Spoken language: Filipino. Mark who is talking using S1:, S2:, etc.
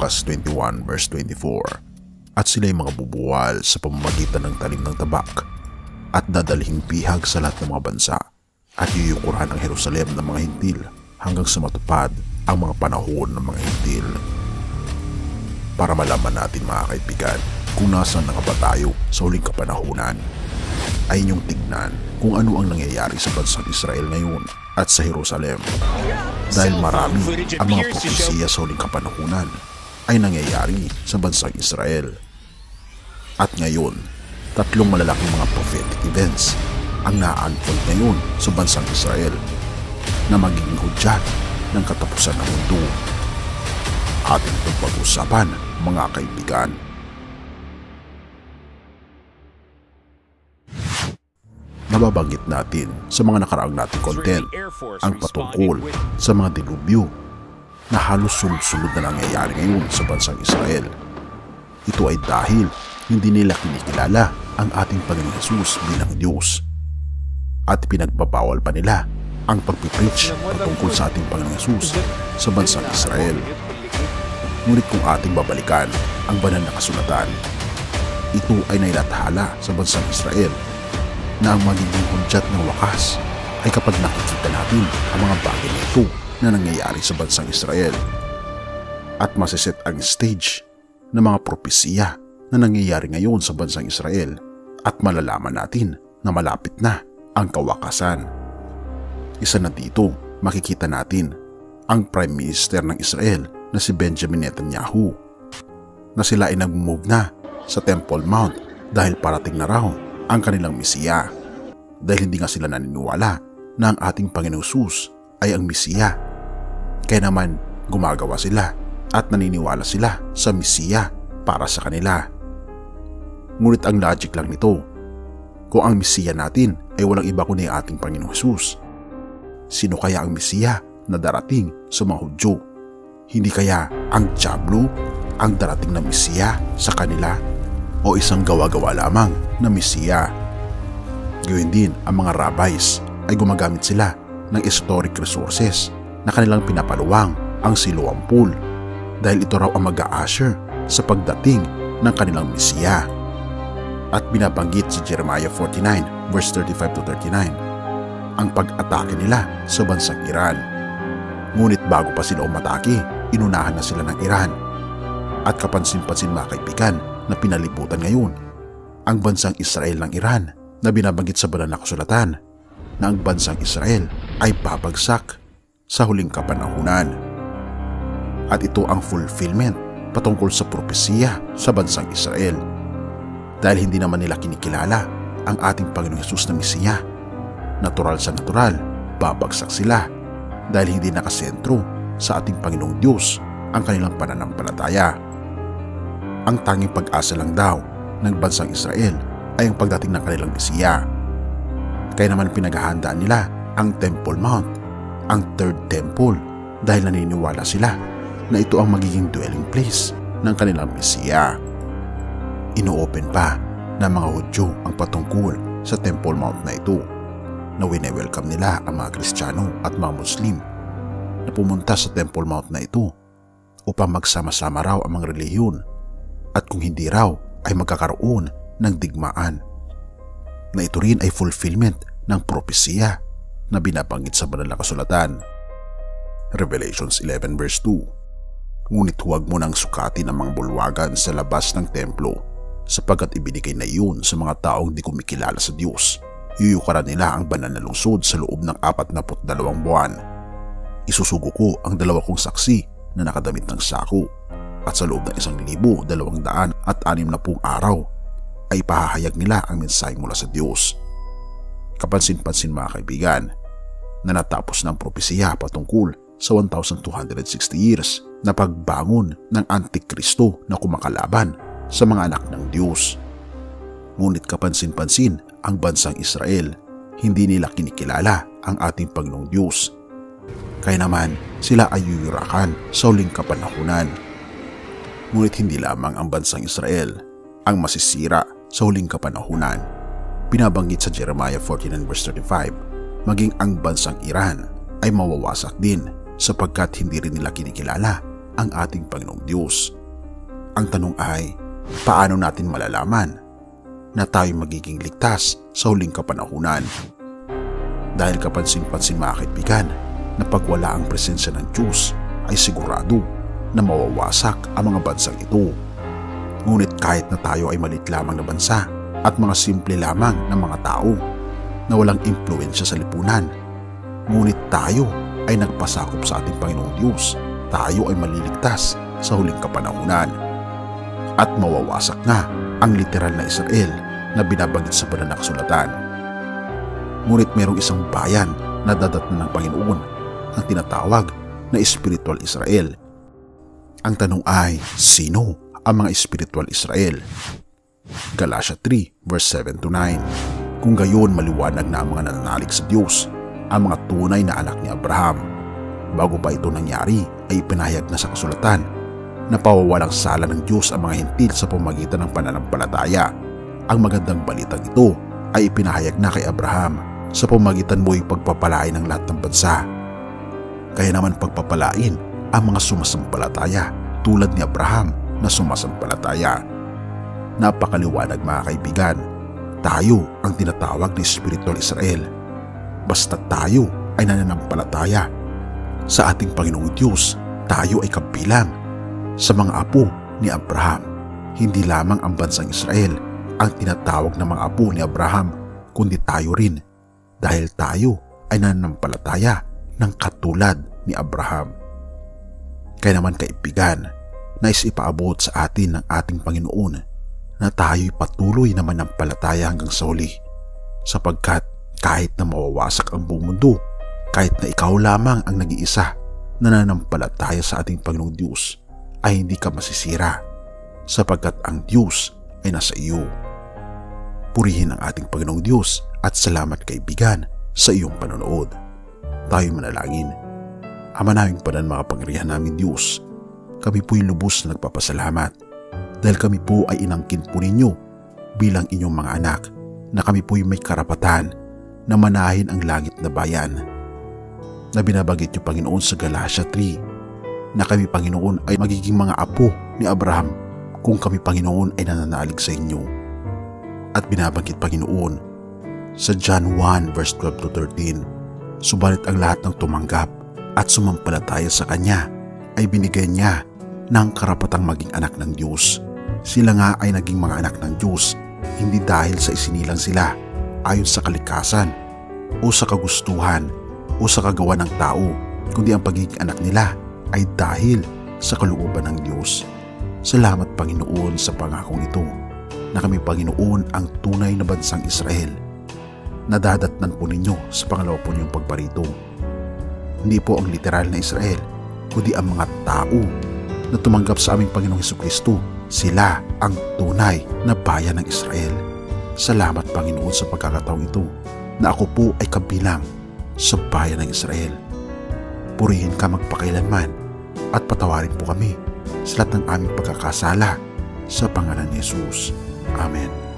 S1: Lucas 21 verse 24. At sila'y mga bubuwal sa pamamagitan ng talim ng tabak at dadalhing pihag sa lahat ng mga bansa at yuyukuran ang Jerusalem ng mga hintil hanggang sa matupad ang mga panahon ng mga hintil. Para malaman natin mga kaibigan kung nasaan na nga ba tayo sa huling kapanahunan, ay inyong tignan kung ano ang nangyayari sa bansang Israel ngayon at sa Jerusalem. Dahil marami ang mga propesiya sa huling kapanahunan ay nangyayari sa bansang Israel. At ngayon, tatlong malalaking mga prophetic events ang na-unfold ngayon sa bansang Israel na magiging hudyat ng katapusan ng mundo. Ating itong pag-usapan mga kaibigan. Nababanggit natin sa mga nakaraang nating content ang patungkol sa mga dilubyo na halos sunod-sunod na nangyayari ngayon sa bansang Israel. Ito ay dahil hindi nila kinikilala ang ating Panginoong Hesus bilang Diyos at pinagbabawal pa nila ang pagpipreach patungkol sa ating Panginoong Hesus sa bansang Israel. Ngunit kung ating babalikan ang banal na kasulatan, ito ay nailathala sa bansang Israel na ang magiging hudyat ng wakas ay kapag nakikita natin ang mga bagay na ito na nangyayari sa bansang Israel at masiset ang stage ng mga propesiya na nangyayari ngayon sa bansang Israel at malalaman natin na malapit na ang kawakasan. Isa na dito, makikita natin ang Prime Minister ng Israel na si Benjamin Netanyahu na sila ay nag-move na sa Temple Mount dahil parating na raw ang kanilang Mesiya, dahil hindi nga sila naniniwala na ang ating Panginoong Hesus ay ang Mesiya. Kaya naman gumagawa sila at naniniwala sila sa Mesiya para sa kanila. Ngunit ang logic lang nito, kung ang Mesiya natin ay walang iba kundi ang ating Panginoong Hesus, sino kaya ang Mesiya na darating sa mga Hudyo? Hindi kaya ang Diablo ang darating na Mesiya sa kanila o isang gawa-gawa lamang na Mesiya? Gayun din ang mga rabbis ay gumagamit sila ng historic resources na kanilang pinapaluwang ang Siloam Pool dahil ito raw ang mag-a-usher sa pagdating ng kanilang Mesiya. At binabanggit si Jeremiah 49 verse 35 to 39 ang pag-atake nila sa bansang Iran. Ngunit bago pa sila umatake, inunahan na sila ng Iran. At kapansin-pansin mga kaibigan na pinalibutan ngayon ang bansang Israel ng Iran na binabanggit sa banal na kasulatan na ang bansang Israel ay babagsak sa huling kapanahunan. At ito ang fulfillment patungkol sa propesiya sa bansang Israel. Dahil hindi naman nila kinikilala ang ating Panginoong Hesus na Mesiya, natural sa natural, babagsak sila dahil hindi nakasentro sa ating Panginoong Diyos ang kanilang pananampalataya. Ang tanging pag-asa lang daw ng bansang Israel ay ang pagdating ng kanilang Mesiya. Kaya naman pinaghahandaan nila ang Temple Mount, ang Third Temple, dahil naniniwala sila na ito ang magiging dwelling place ng kanilang Mesiya. Ino-open pa ng mga Hudyo ang patungkol sa Temple Mount na ito na wine-welcome nila ang mga Kristiyano at mga Muslim na pumunta sa Temple Mount na ito upang magsama-sama raw ang mga relihiyon at kung hindi raw ay magkakaroon ng digmaan, na ito rin ay fulfillment ng propesiya na binabanggit sa banal na kasulatan. Revelations 11 verse 2. Ngunit huwag mo nang sukatin ang mga bulwagan sa labas ng templo, sapagkat ibinigay na iyon sa mga taong di kumikilala sa Diyos. Yuyukaran nila ang banal na lungsod sa loob ng 42 buwan. Isusugo ko ang 2 kong saksi na nakadamit ng sako, at sa loob ng 1,260 araw ay pahahayag nila ang mensahe mula sa Diyos. Kapansin-pansin mga kaibigan na natapos ng propesiya patungkol sa 1,260 years na pagbangon ng Antikristo na kumakalaban sa mga anak ng Diyos. Ngunit kapansin-pansin ang bansang Israel, hindi nila kinikilala ang ating Panginoong Diyos. Kaya naman sila ay yuyurakan sa huling kapanahunan. Ngunit hindi lamang ang bansang Israel ang masisira sa huling kapanahunan. Binabanggit sa Jeremiah 49 verse 35, maging ang bansang Iran ay mawawasak din sapagkat hindi rin nila kinikilala ang ating Panginoong Diyos. Ang tanong ay, paano natin malalaman na tayo magiging ligtas sa huling kapanahunan? Dahil kapansin-pansin mga kaibigan, na pag wala ang presensya ng Diyos ay sigurado na mawawasak ang mga bansang ito. Ngunit kahit na tayo ay maliit lamang na bansa at mga simple lamang na mga tao na walang impluensya sa lipunan, ngunit tayo ay nagpasakop sa ating Panginoong Diyos, tayo ay maliligtas sa huling kapanahunan. At mawawasak nga ang literal na Israel na binabanggit sa banal na kasulatan. Ngunit mayroong isang bayan na dadatnan ng Panginoon, ang tinatawag na Spiritual Israel. Ang tanong ay, sino ang mga Spiritual Israel? Galatia 3 verse 7-9. Kung gayon maliwanag na ang mga nananalig sa Diyos, ang mga tunay na anak ni Abraham. Bago pa ito nangyari ay ipinahayag na sa kasulatan na pawawalang sala ng Diyos ang mga hintil sa pamamagitan ng pananampalataya. Ang magandang balitang ito ay ipinahayag na kay Abraham sa pamamagitan mo'y pagpapalain ng lahat ng bansa. Kaya naman pagpapalain ang mga sumasampalataya tulad ni Abraham na sumasampalataya. Napakaliwanag mga kaibigan, tayo ang tinatawag na Spiritual Israel. Basta tayo ay nananampalataya sa ating Panginoong Diyos, tayo ay kabilang sa mga apo ni Abraham. Hindi lamang ang bansang Israel ang tinatawag na mga apo ni Abraham, kundi tayo rin dahil tayo ay nananampalataya ng katulad ni Abraham. Kaya naman kaibigan, nais ipaabot sa atin ng ating Panginoon na tayo'y patuloy na manampalataya hanggang sa huli, sapagkat kahit na mawawasak ang buong mundo, kahit na ikaw lamang ang nag-iisa na nananampalataya sa ating Panginoong Diyos, ay hindi ka masisira, sapagkat ang Diyos ay nasa iyo. Purihin ang ating Panginoong Diyos at salamat kaibigan sa iyong panonood. Tayo manalangin. Ama naming Padang makapangyarihan namin Diyos, kami po'y lubos na nagpapasalamat dahil kami po ay inangkin po ninyo bilang inyong mga anak, na kami po'y may karapatan na manahin ang langit na bayan. Na binabanggit niyo Panginoon sa Galatia 3 na kami Panginoon ay magiging mga apo ni Abraham kung kami Panginoon ay nananalig sa inyo. At binabanggit Panginoon sa John 1 verse 12-13, subalit ang lahat ng tumanggap at sumampalataya sa Kanya ay binigyan niya ng karapatang maging anak ng Diyos. Sila nga ay naging mga anak ng Diyos, hindi dahil sa isinilang sila ayon sa kalikasan o sa kagustuhan o sa kagawa ng tao, kundi ang pagiging anak nila ay dahil sa kalooban ng Diyos. Salamat Panginoon sa pangakong ito na kami Panginoon ang tunay na bansang Israel. Nadadatnan po ninyo sa pangalawa po niyong pagparito. Hindi po ang literal na Israel, kundi ang mga tao na tumanggap sa aming Panginoong Hesukristo. Sila ang tunay na bayan ng Israel. Salamat Panginoon sa pagkakataong ito na ako po ay kabilang sa bayan ng Israel. Purihin ka magpakailanman at patawarin po kami sa lahat ng aming pagkakasala sa pangalan ni Jesus. Amen.